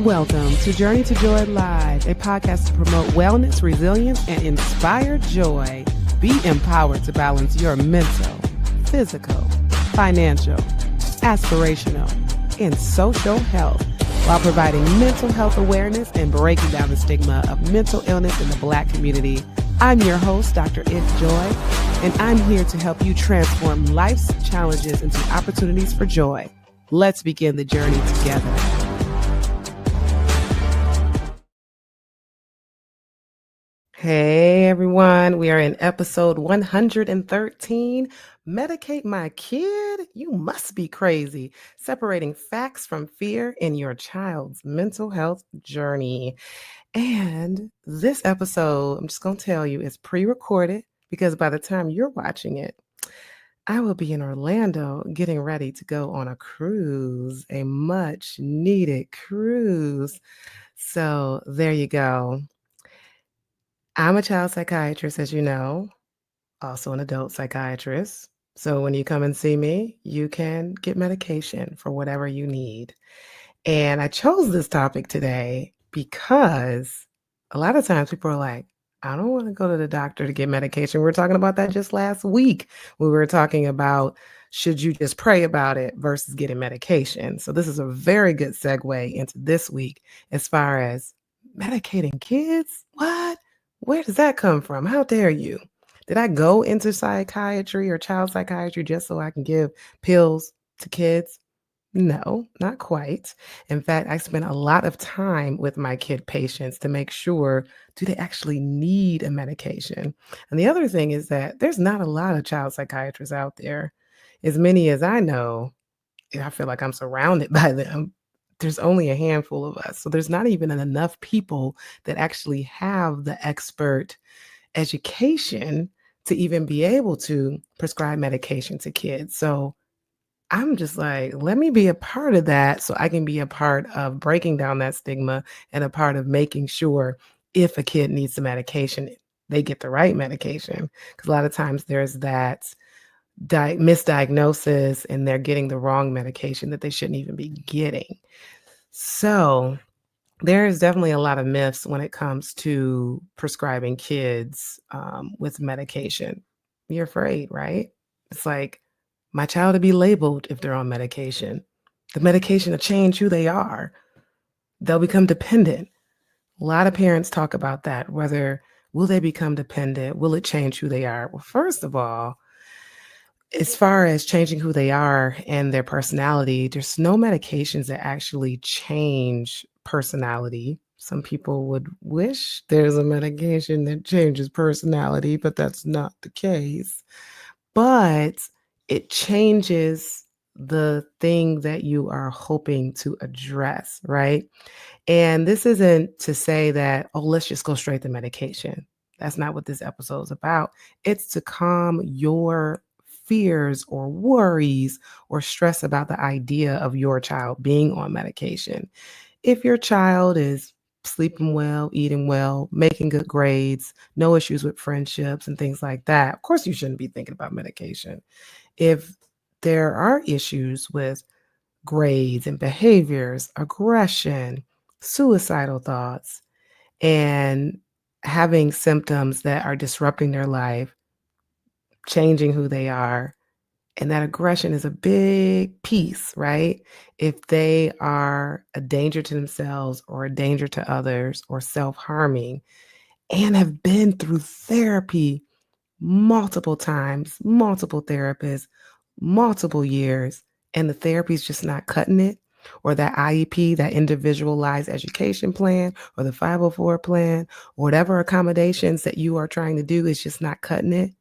Welcome to Journey to Joy Live, a podcast to promote wellness, resilience, and inspire joy. Be empowered to balance your mental, physical, financial, aspirational, and social health while providing mental health awareness and breaking down the stigma of mental illness in the Black community. I'm your host, Dr. If Joy, and I'm here to help you transform life's challenges into opportunities for joy. Let's begin the journey together. Hey everyone, we are in episode 113. Medicate my kid? You must be crazy. Separating facts from fear in your child's mental health journey. And this episode, I'm just going to tell you, is pre-recorded because by the time you're watching it, I will be in Orlando getting ready to go on a cruise, a much needed cruise. So there you go. I'm a child psychiatrist, as you know, also an adult psychiatrist. So when you come and see me, you can get medication for whatever you need. And I chose this topic today because a lot of times people are like, I don't want to go to the doctor to get medication. We were talking about that just last week. We were talking about should you just pray about it versus getting medication. So this is a very good segue into this week as far as medicating kids. What? Where does that come from? How dare you? Did I go into psychiatry or child psychiatry just so I can give pills to kids? No, not quite. In fact, I spent a lot of time with my kid patients to make sure, do they actually need a medication? And the other thing is that there's not a lot of child psychiatrists out there. As many as I know, I feel like I'm surrounded by them. There's only a handful of us. So there's not even enough people that actually have the expert education to even be able to prescribe medication to kids. So I'm just like, let me be a part of that so I can be a part of breaking down that stigma and a part of making sure if a kid needs the medication, they get the right medication. Because a lot of times there's that misdiagnosis and they're getting the wrong medication that they shouldn't even be getting. So there is definitely a lot of myths when it comes to prescribing kids with medication. You're afraid, right? It's like, my child to be labeled if they're on medication. The medication will change who they are. They'll become dependent. A lot of parents talk about that, whether will they become dependent? Will it change who they are? Well, first of all, as far as changing who they are and their personality, there's no medications that actually change personality. Some people would wish there's a medication that changes personality, but that's not the case. But it changes the thing that you are hoping to address, right? And this isn't to say that, oh, let's just go straight to medication. That's not what this episode is about. It's to calm your fears or worries or stress about the idea of your child being on medication. If your child is sleeping well, eating well, making good grades, no issues with friendships and things like that, of course you shouldn't be thinking about medication. If there are issues with grades and behaviors, aggression, suicidal thoughts, and having symptoms that are disrupting their life, changing who they are, and that aggression is a big piece, right? If they are a danger to themselves or a danger to others or self-harming and have been through therapy multiple times, multiple therapists, multiple years, and the therapy is just not cutting it, or that IEP, that individualized education plan, or the 504 plan, or whatever accommodations that you are trying to do is just not cutting it,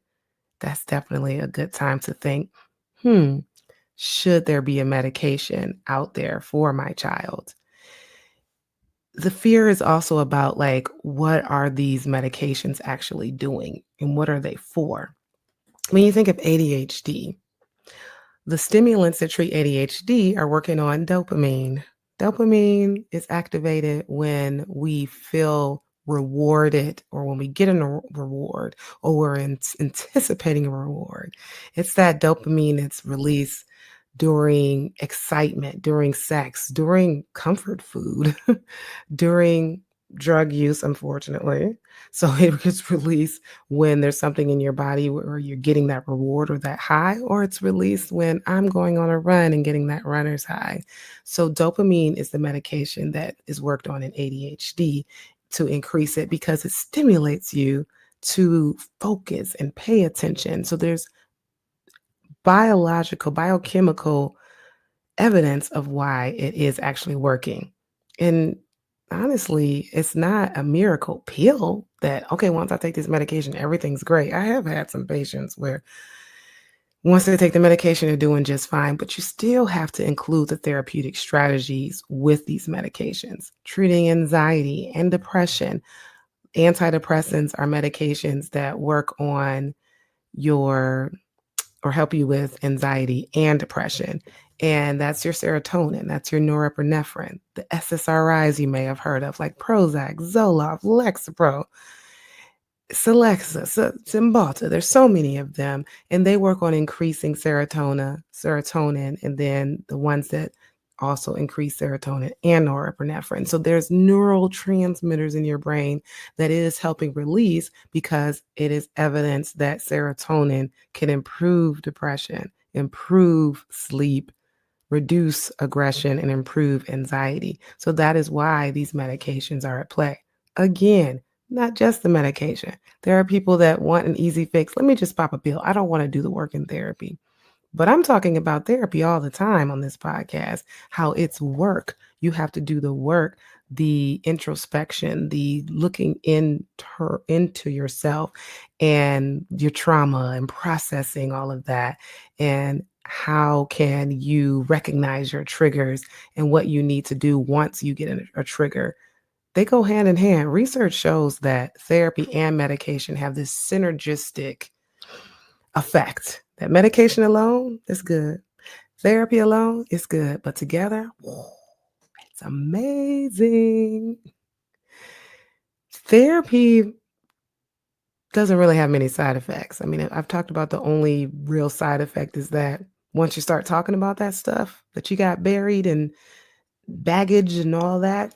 that's definitely a good time to think, should there be a medication out there for my child? The fear is also about like, what are these medications actually doing and what are they for? When you think of ADHD, the stimulants that treat ADHD are working on dopamine. Dopamine is activated when we feel rewarded or when we get a reward or we're anticipating a reward. It's that dopamine that's released during excitement, during sex, during comfort food, during drug use, unfortunately. So it gets released when there's something in your body where you're getting that reward or that high, or it's released when I'm going on a run and getting that runner's high. So dopamine is the medication that is worked on in ADHD to increase it because it stimulates you to focus and pay attention. So there's biological, biochemical evidence of why it is actually working. And honestly, it's not a miracle pill that, okay, once I take this medication, everything's great. I have had some patients where once they take the medication, they're doing just fine, but you still have to include the therapeutic strategies with these medications. Treating anxiety and depression. Antidepressants are medications that work on your or help you with anxiety and depression. And that's your serotonin, that's your norepinephrine, the SSRIs you may have heard of, like Prozac, Zoloft, Lexapro, Celexa, Cymbalta. There's so many of them, and they work on increasing serotonin, and then the ones that also increase serotonin and norepinephrine. So there's neurotransmitters in your brain that it is helping release because it is evidence that serotonin can improve depression, improve sleep, reduce aggression, and improve anxiety. So that is why these medications are at play. Again, not just the medication. There are people that want an easy fix. Let me just pop a pill. I don't want to do the work in therapy. But I'm talking about therapy all the time on this podcast, how it's work. You have to do the work, the introspection, the looking into yourself and your trauma and processing all of that. And how can you recognize your triggers and what you need to do once you get a trigger? They go hand in hand. Research shows that therapy and medication have this synergistic effect. That medication alone is good. Therapy alone is good, but together, it's amazing. Therapy doesn't really have many side effects. I mean, I've talked about the only real side effect is that once you start talking about that stuff that you got buried and baggage and all that,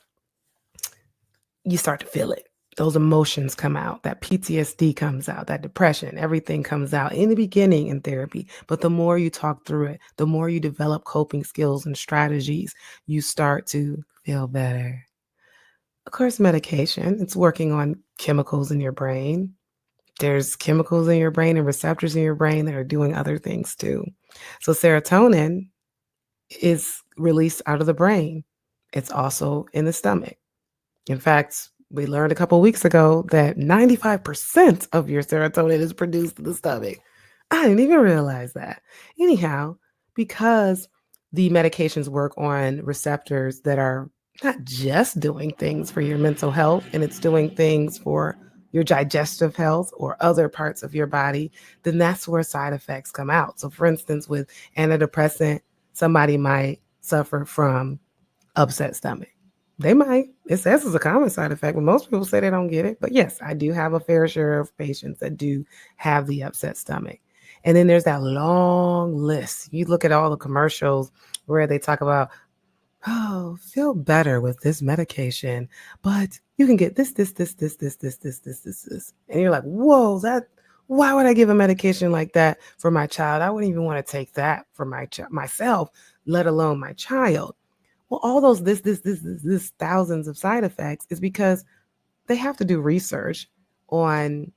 you start to feel it. Those emotions come out, that PTSD comes out, that depression, everything comes out in the beginning in therapy. But the more you talk through it, the more you develop coping skills and strategies, you start to feel better. Of course, medication, it's working on chemicals in your brain. There's chemicals in your brain and receptors in your brain that are doing other things too. So serotonin is released out of the brain. It's also in the stomach. In fact, we learned a couple weeks ago that 95% of your serotonin is produced in the stomach. I didn't even realize that. Anyhow, because the medications work on receptors that are not just doing things for your mental health, and it's doing things for your digestive health or other parts of your body, then that's where side effects come out. So, for instance, with antidepressant, somebody might suffer from upset stomach. They might. It says it's a common side effect, but most people say they don't get it. But yes, I do have a fair share of patients that do have the upset stomach. And then there's that long list. You look at all the commercials where they talk about, oh, feel better with this medication, but you can get this. And you're like, whoa, why would I give a medication like that for my child? I wouldn't even want to take that for myself, let alone my child. Well, all those this thousands of side effects is because they have to do research on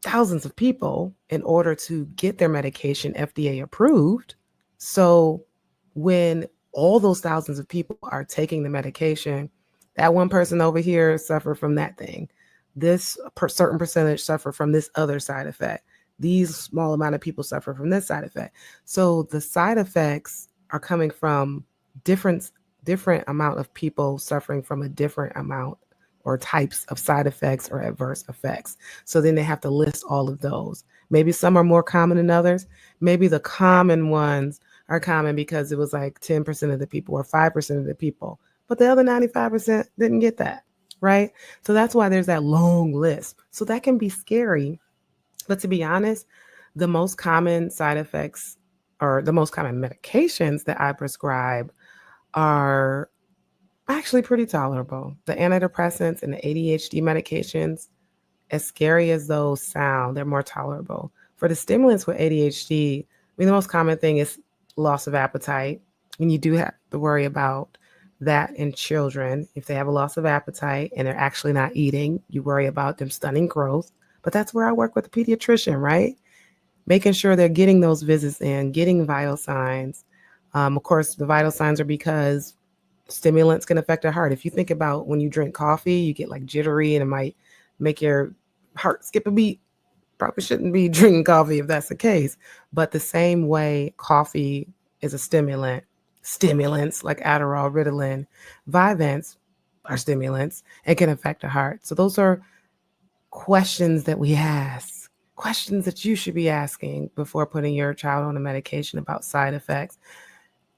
thousands of people in order to get their medication FDA approved. So when all those thousands of people are taking the medication, that one person over here suffer from that thing. This certain percentage suffer from this other side effect. These small amount of people suffer from this side effect. So the side effects are coming from different amount of people suffering from a different amount or types of side effects or adverse effects. So then they have to list all of those. Maybe some are more common than others. Maybe the common ones are common because it was like 10% of the people or 5% of the people, but the other 95% didn't get that, right? So that's why there's that long list. So that can be scary. But to be honest, the most common side effects or the most common medications that I prescribe are actually pretty tolerable. The antidepressants and the ADHD medications, as scary as those sound, they're more tolerable. For the stimulants with ADHD, I mean, the most common thing is loss of appetite. And you do have to worry about that in children. If they have a loss of appetite and they're actually not eating, you worry about them stunning growth. But that's where I work with a pediatrician, right? Making sure they're getting those visits in, getting vital signs. Of course, the vital signs are because stimulants can affect the heart. If you think about when you drink coffee, you get like jittery and it might make your heart skip a beat. Probably shouldn't be drinking coffee if that's the case. But the same way coffee is a stimulant, stimulants like Adderall, Ritalin, Vyvanse are stimulants and can affect the heart. So those are questions that we ask, questions that you should be asking before putting your child on a medication about side effects.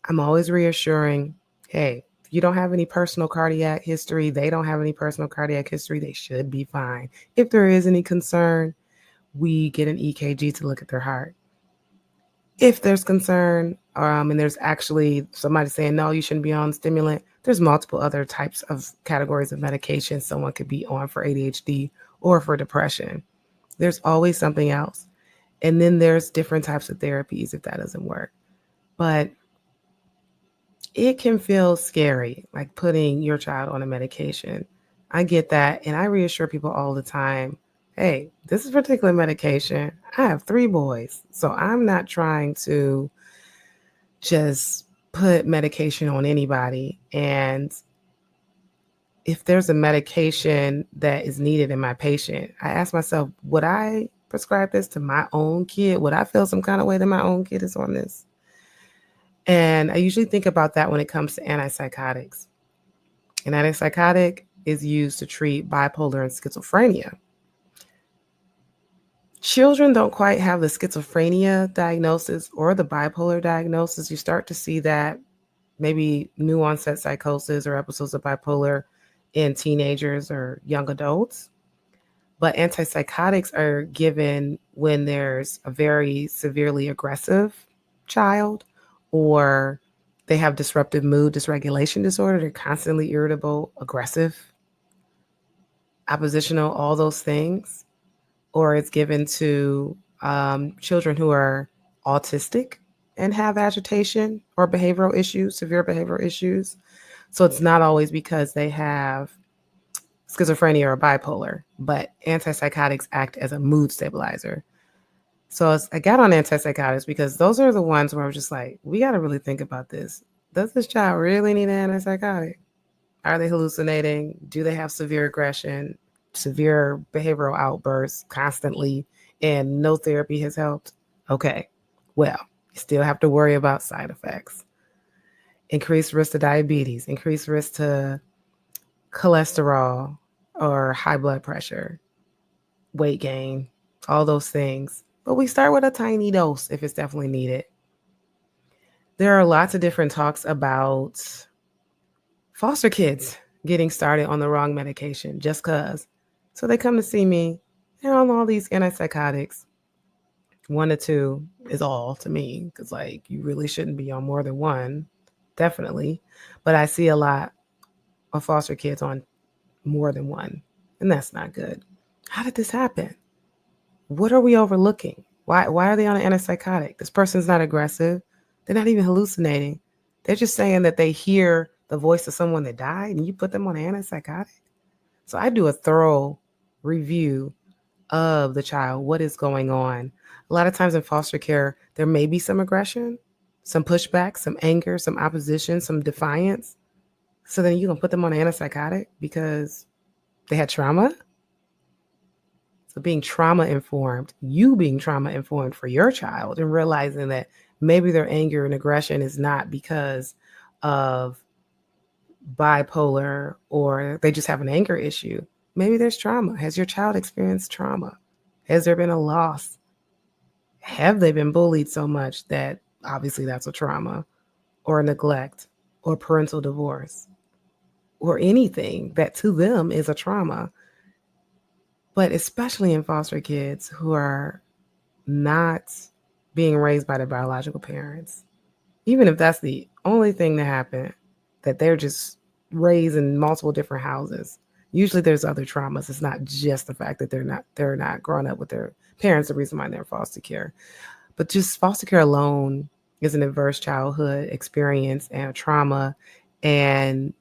I'm always reassuring, hey, if you don't have any personal cardiac history, they don't have any personal cardiac history, they should be fine. If there is any concern, we get an EKG to look at their heart. If there's concern, and there's actually somebody saying, no, you shouldn't be on stimulant, there's multiple other types of categories of medication someone could be on for ADHD or for depression. There's always something else. And then there's different types of therapies if that doesn't work. But it can feel scary, like putting your child on a medication. I get that. And I reassure people all the time, hey, this is a particular medication. I have 3 boys. So I'm not trying to just put medication on anybody. And if there's a medication that is needed in my patient, I ask myself, would I prescribe this to my own kid? Would I feel some kind of way that my own kid is on this? And I usually think about that when it comes to antipsychotics. An antipsychotic is used to treat bipolar and schizophrenia. Children don't quite have the schizophrenia diagnosis or the bipolar diagnosis. You start to see that maybe new onset psychosis or episodes of bipolar in teenagers or young adults. But antipsychotics are given when there's a very severely aggressive child, or they have disruptive mood dysregulation disorder. They're constantly irritable, aggressive, oppositional, all those things. Or it's given to children who are autistic and have agitation or behavioral issues, severe behavioral issues. So it's not always because they have schizophrenia or bipolar, but antipsychotics act as a mood stabilizer. So I got on antipsychotics because those are the ones where I'm just like, we got to really think about this. Does this child really need an antipsychotic? Are they hallucinating? Do they have severe aggression, severe behavioral outbursts constantly, and no therapy has helped? Okay, well, you still have to worry about side effects. Increased risk to diabetes, increased risk to cholesterol or high blood pressure, weight gain, all those things. But we start with a tiny dose if it's definitely needed. There are lots of different talks about foster kids getting started on the wrong medication just because. So they come to see me, they're on all these antipsychotics. 1 to 2 is all to me because, like, you really shouldn't be on more than one, definitely. But I see a lot of foster kids on more than one, and that's not good. How did this happen? What are we overlooking? Why are they on an antipsychotic? This person's not aggressive. They're not even hallucinating. They're just saying that they hear the voice of someone that died and you put them on an antipsychotic. So I do a thorough review of the child, what is going on. A lot of times in foster care, there may be some aggression, some pushback, some anger, some opposition, some defiance. So then you can put them on an antipsychotic because they had trauma. So being trauma informed, you being trauma informed for your child and realizing that maybe their anger and aggression is not because of bipolar or they just have an anger issue. Maybe there's trauma. Has your child experienced trauma? Has there been a loss? Have they been bullied so much that obviously that's a trauma, or neglect, or parental divorce, or anything that to them is a trauma? But especially in foster kids who are not being raised by their biological parents. Even if that's the only thing that happened, that they're just raised in multiple different houses. Usually there's other traumas. It's not just the fact that they're not growing up with their parents, the reason why they're in foster care. But just foster care alone is an adverse childhood experience and a trauma, and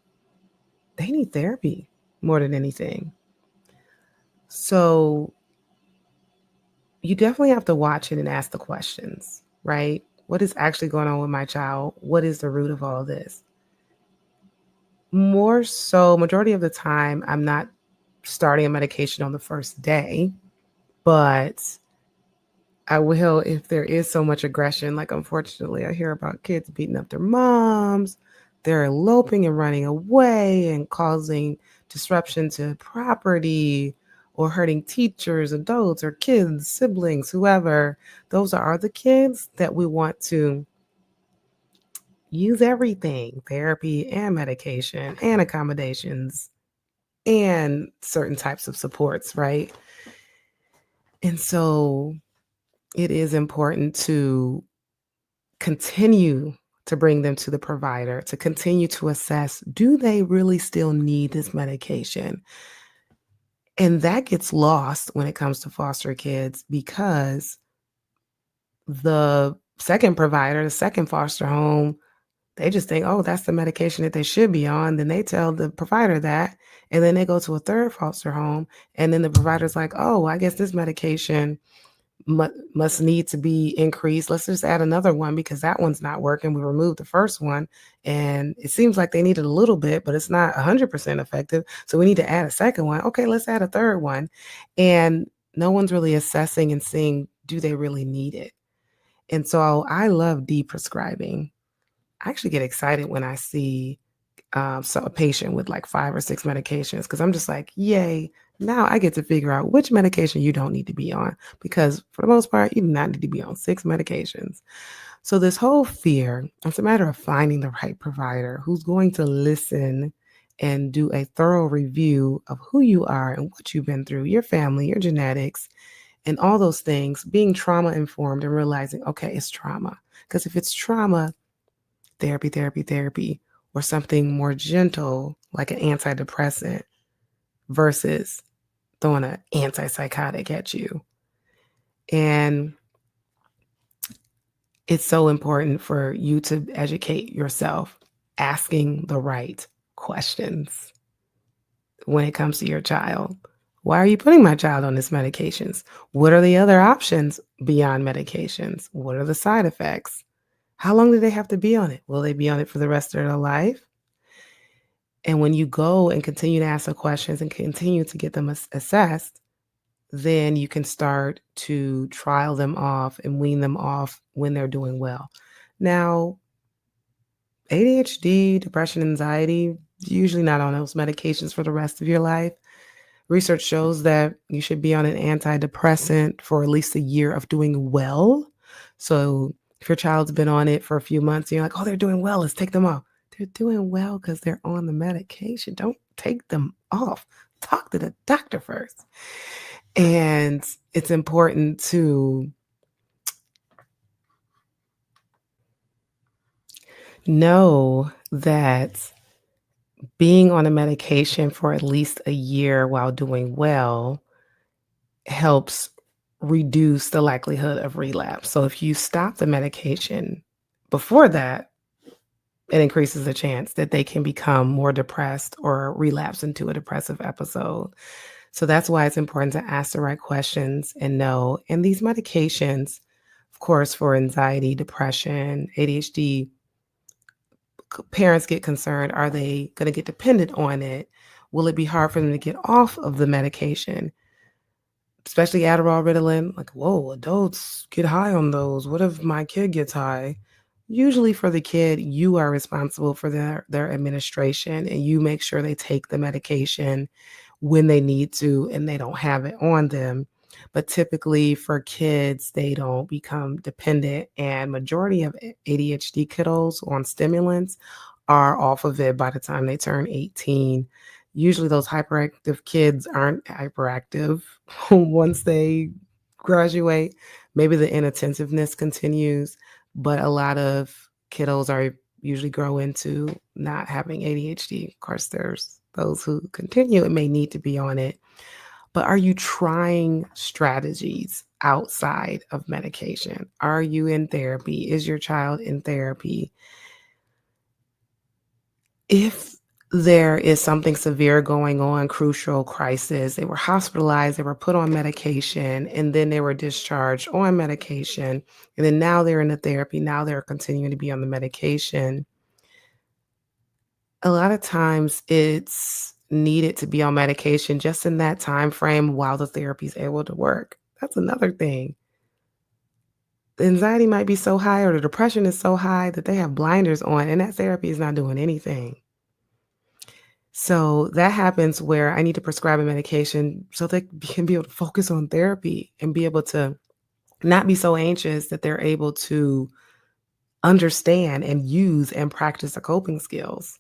they need therapy more than anything. So you definitely have to watch it and ask the questions, right? What is actually going on with my child? What is the root of all this? More so, majority of the time, I'm not starting a medication on the first day, but I will if there is so much aggression. Like, unfortunately, I hear about kids beating up their moms, they're eloping and running away and causing disruption to property or hurting teachers, adults, or kids, siblings, whoever. Those are the kids that we want to use everything, therapy and medication and accommodations and certain types of supports, right? And so it is important to continue to bring them to the provider, to continue to assess, do they really still need this medication? And that gets lost when it comes to foster kids because the second provider, the second foster home, they just think, oh, that's the medication that they should be on. Then they tell the provider that. And then they go to a third foster home. And then the provider's like, oh, I guess this medication must need to be increased. Let's just add another one because that one's not working. We removed the first one. And it seems like they needed a little bit, but it's not 100% effective. So we need to add a second one. Okay, let's add a third one. And no one's really assessing and seeing, do they really need it? And so I love de-prescribing. I actually get excited when I see so a patient with like 5 or 6 medications because I'm just like, yay, now I get to figure out which medication you don't need to be on because for the most part, you do not need to be on 6 medications. So this whole fear, it's a matter of finding the right provider who's going to listen and do a thorough review of who you are and what you've been through, your family, your genetics, and all those things, being trauma informed and realizing, okay, it's trauma. Because if it's trauma, therapy, or something more gentle like an antidepressant versus throwing an antipsychotic at you. And it's so important for you to educate yourself, asking the right questions when it comes to your child. Why are you putting my child on this medications? What are the other options beyond medications? What are the side effects? How long do they have to be on it? Will they be on it for the rest of their life? And when you go and continue to ask the questions and continue to get them assessed, then you can start to trial them off and wean them off when they're doing well. Now, ADHD, depression, anxiety, usually not on those medications for the rest of your life. Research shows that you should be on an antidepressant for at least a year of doing well. So if your child's been on it for a few months, and you're like, oh, they're doing well, let's take them off. They're doing well because they're on the medication. Don't take them off. Talk to the doctor first. And it's important to know that being on a medication for at least a year while doing well helps reduce the likelihood of relapse. So if you stop the medication before that, it increases the chance that they can become more depressed or relapse into a depressive episode. So that's why it's important to ask the right questions and know. And these medications, of course, for anxiety, depression, ADHD, parents get concerned. Are they going to get dependent on it? Will it be hard for them to get off of the medication? Especially Adderall, Ritalin, like, whoa, adults get high on those. What if my kid gets high? Usually for the kid, you are responsible for their administration and you make sure they take the medication when they need to and they don't have it on them. But typically for kids, they don't become dependent, and majority of ADHD kiddos on stimulants are off of it by the time they turn 18. Usually those hyperactive kids aren't hyperactive once they graduate. Maybe the inattentiveness continues, but a lot of kiddos are usually grow into not having ADHD. Of course, there's those who continue and may need to be on it. But are you trying strategies outside of medication? Are you in therapy? Is your child in therapy? If there is something severe going on, crucial crisis, they were hospitalized, they were put on medication, and then they were discharged on medication, and then now they're in the therapy, now they're continuing to be on the medication. A lot of times it's needed to be on medication just in that time frame while the therapy is able to work. That's another thing. The anxiety might be so high or the depression is so high that they have blinders on and that therapy is not doing anything. So that happens where I need to prescribe a medication so they can be able to focus on therapy and be able to not be so anxious that they're able to understand and use and practice the coping skills,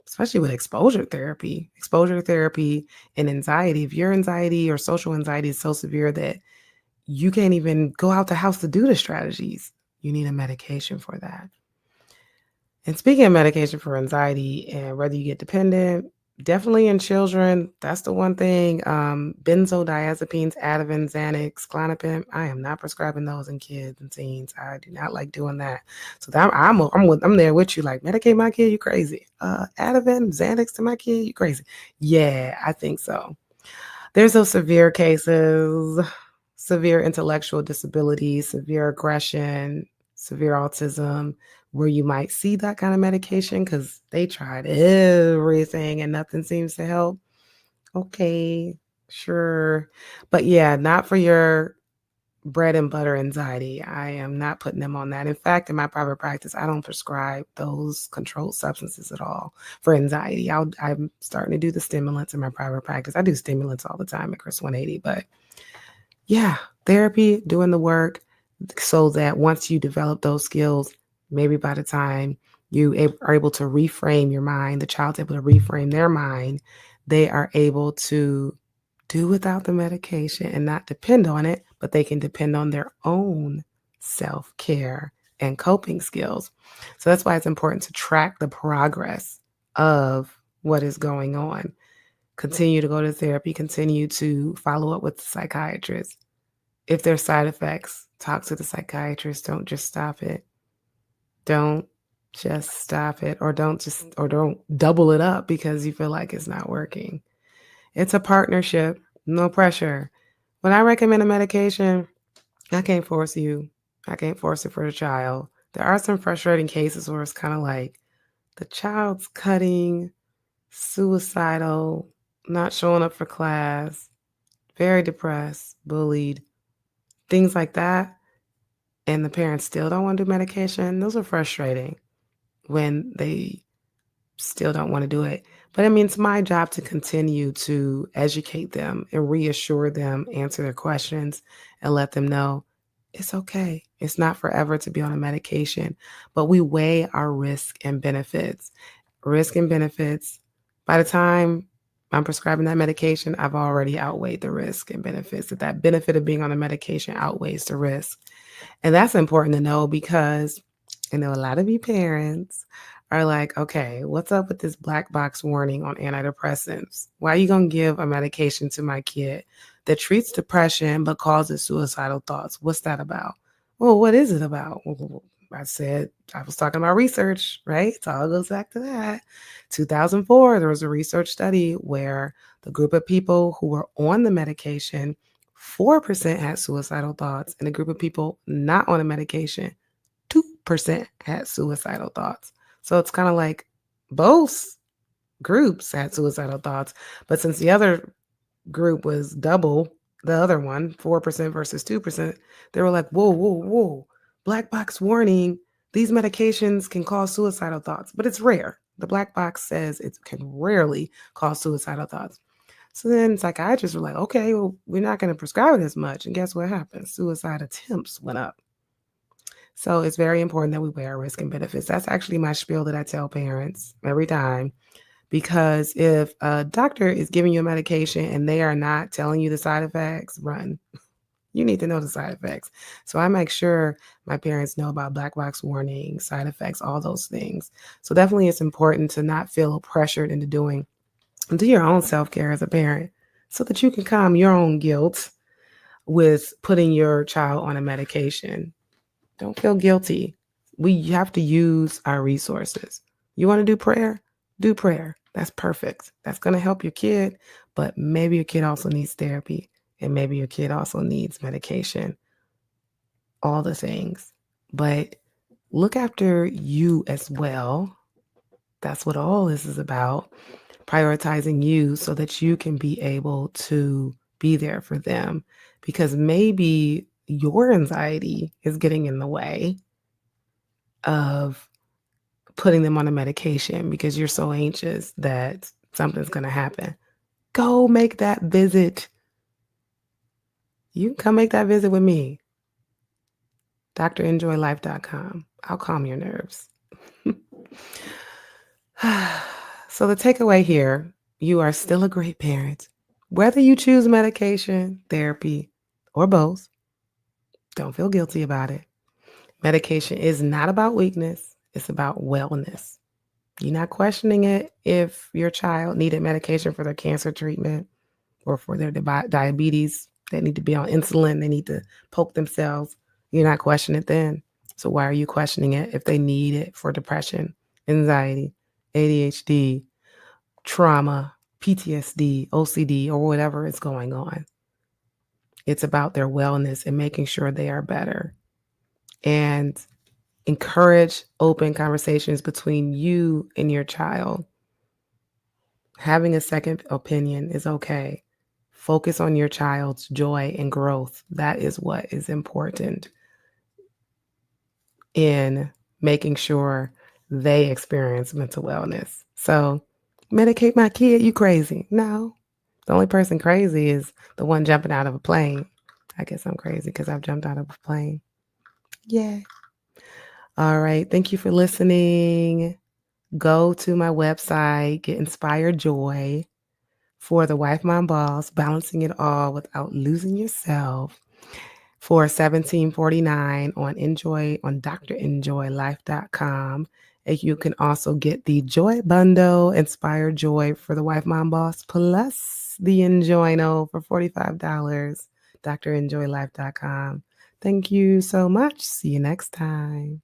especially with exposure therapy. Exposure therapy and anxiety. If your anxiety or social anxiety is so severe that you can't even go out the house to do the strategies, you need a medication for that. And speaking of medication for anxiety and whether you get dependent, definitely in children, that's the one thing. Benzodiazepines, Ativan, Xanax, Klonopin, I am not prescribing those in kids and teens. I do not like doing that. So I'm there with you, like, medicate my kid, you crazy. Ativan, Xanax to my kid, you crazy. Yeah, I think so. There's those severe cases, severe intellectual disability, severe aggression, severe autism, where you might see that kind of medication because they tried everything and nothing seems to help. Okay, sure. But yeah, not for your bread and butter anxiety. I am not putting them on that. In fact, in my private practice, I don't prescribe those controlled substances at all for anxiety. I'm starting to do the stimulants in my private practice. I do stimulants all the time at Chris 180, but yeah, therapy, doing the work so that once you develop those skills, maybe by the time you are able to reframe your mind, the child's able to reframe their mind, they are able to do without the medication and not depend on it, but they can depend on their own self-care and coping skills. So that's why it's important to track the progress of what is going on. Continue to go to therapy, continue to follow up with the psychiatrist. If there's side effects, talk to the psychiatrist. Don't just stop it. Don't just stop it, or don't double it up because you feel like it's not working. It's a partnership, no pressure. When I recommend a medication, I can't force you. I can't force it for the child. There are some frustrating cases where it's kind of like the child's cutting, suicidal, not showing up for class, very depressed, bullied, things like that. And the parents still don't want to do medication. Those are frustrating when they still don't want to do it. But I mean, it's my job to continue to educate them and reassure them, answer their questions, and let them know it's okay. It's not forever to be on a medication, but we weigh our risk and benefits. Risk and benefits. By the time I'm prescribing that medication, I've already outweighed the risk and benefits. That benefit of being on a medication outweighs the risk. And that's important to know because I know a lot of you parents are like, okay, what's up with this black box warning on antidepressants? Why are you going to give a medication to my kid that treats depression but causes suicidal thoughts? What's that about? Well, what is it about? Well, I was talking about research, right? It all goes back to that. 2004, there was a research study where the group of people who were on the medication, 4% had suicidal thoughts, and a group of people not on a medication, 2% had suicidal thoughts. So it's kind of like both groups had suicidal thoughts, but since the other group was double the other one, 4% versus 2%, they were like, whoa, black box warning, these medications can cause suicidal thoughts, but it's rare. The black box says it can rarely cause suicidal thoughts. So then psychiatrists were like, okay, well, we're not going to prescribe it as much. And guess what happened? Suicide attempts went up. So it's very important that we weigh our risk and benefits. That's actually my spiel that I tell parents every time. Because if a doctor is giving you a medication and they are not telling you the side effects, run. You need to know the side effects. So I make sure my parents know about black box warnings, side effects, all those things. So definitely it's important to not feel pressured into do your own self-care as a parent so that you can calm your own guilt with putting your child on a medication. Don't feel guilty. We have to use our resources. You want to do prayer? Do prayer. That's perfect. That's going to help your kid, but maybe your kid also needs therapy, and maybe your kid also needs medication. All the things. But look after you as well. That's what all this is about. Prioritizing you so that you can be able to be there for them, because maybe your anxiety is getting in the way of putting them on a medication because you're so anxious that something's going to happen. Go make that visit. You can come make that visit with me. DrEnjoyLife.com. I'll calm your nerves. So the takeaway here, you are still a great parent. Whether you choose medication, therapy, or both, don't feel guilty about it. Medication is not about weakness. It's about wellness. You're not questioning it if your child needed medication for their cancer treatment or for their diabetes. They need to be on insulin. They need to poke themselves. You're not questioning it then. So why are you questioning it if they need it for depression, anxiety, ADHD, trauma, PTSD, OCD, or whatever is going on? It's about their wellness and making sure they are better. And encourage open conversations between you and your child. Having a second opinion is okay. Focus on your child's joy and growth. That is what is important in making sure they experience mental wellness. So, medicate my kid, you crazy? No. The only person crazy is the one jumping out of a plane. I guess I'm crazy because I've jumped out of a plane. Yeah. All right. Thank you for listening. Go to my website, get Inspired Joy for the Wife Mom Boss, balancing it all without losing yourself, for $17.49 on DrEnjoyLife.com. And you can also get the Joy Bundle, Inspired Joy for the Wife Mom Boss, plus the Enjoyno for $45. DrEnjoyLife.com. Thank you so much. See you next time.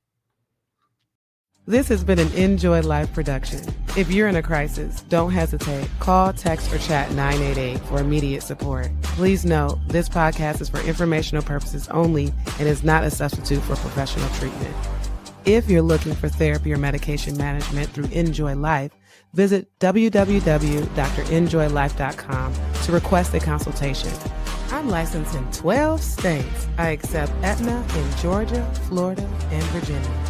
This has been an Enjoy Life production. If you're in a crisis, don't hesitate. Call, text, or chat 988 for immediate support. Please note, this podcast is for informational purposes only and is not a substitute for professional treatment. If you're looking for therapy or medication management through Enjoy Life, visit www.DrEnjoyLife.com to request a consultation. I'm licensed in 12 states. I accept Aetna in Georgia, Florida, and Virginia.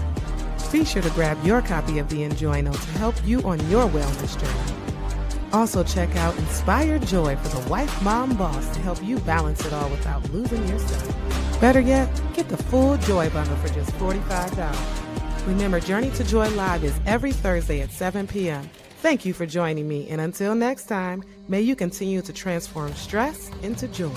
Be sure to grab your copy of the Enjoyno to help you on your wellness journey. Also check out Inspired Joy for the Wife Mom Boss to help you balance it all without losing yourself. Better yet, get the full Joy Bundle for just $45. Remember, Journey to Joy Live is every Thursday at 7 p.m. Thank you for joining me, and until next time, may you continue to transform stress into joy.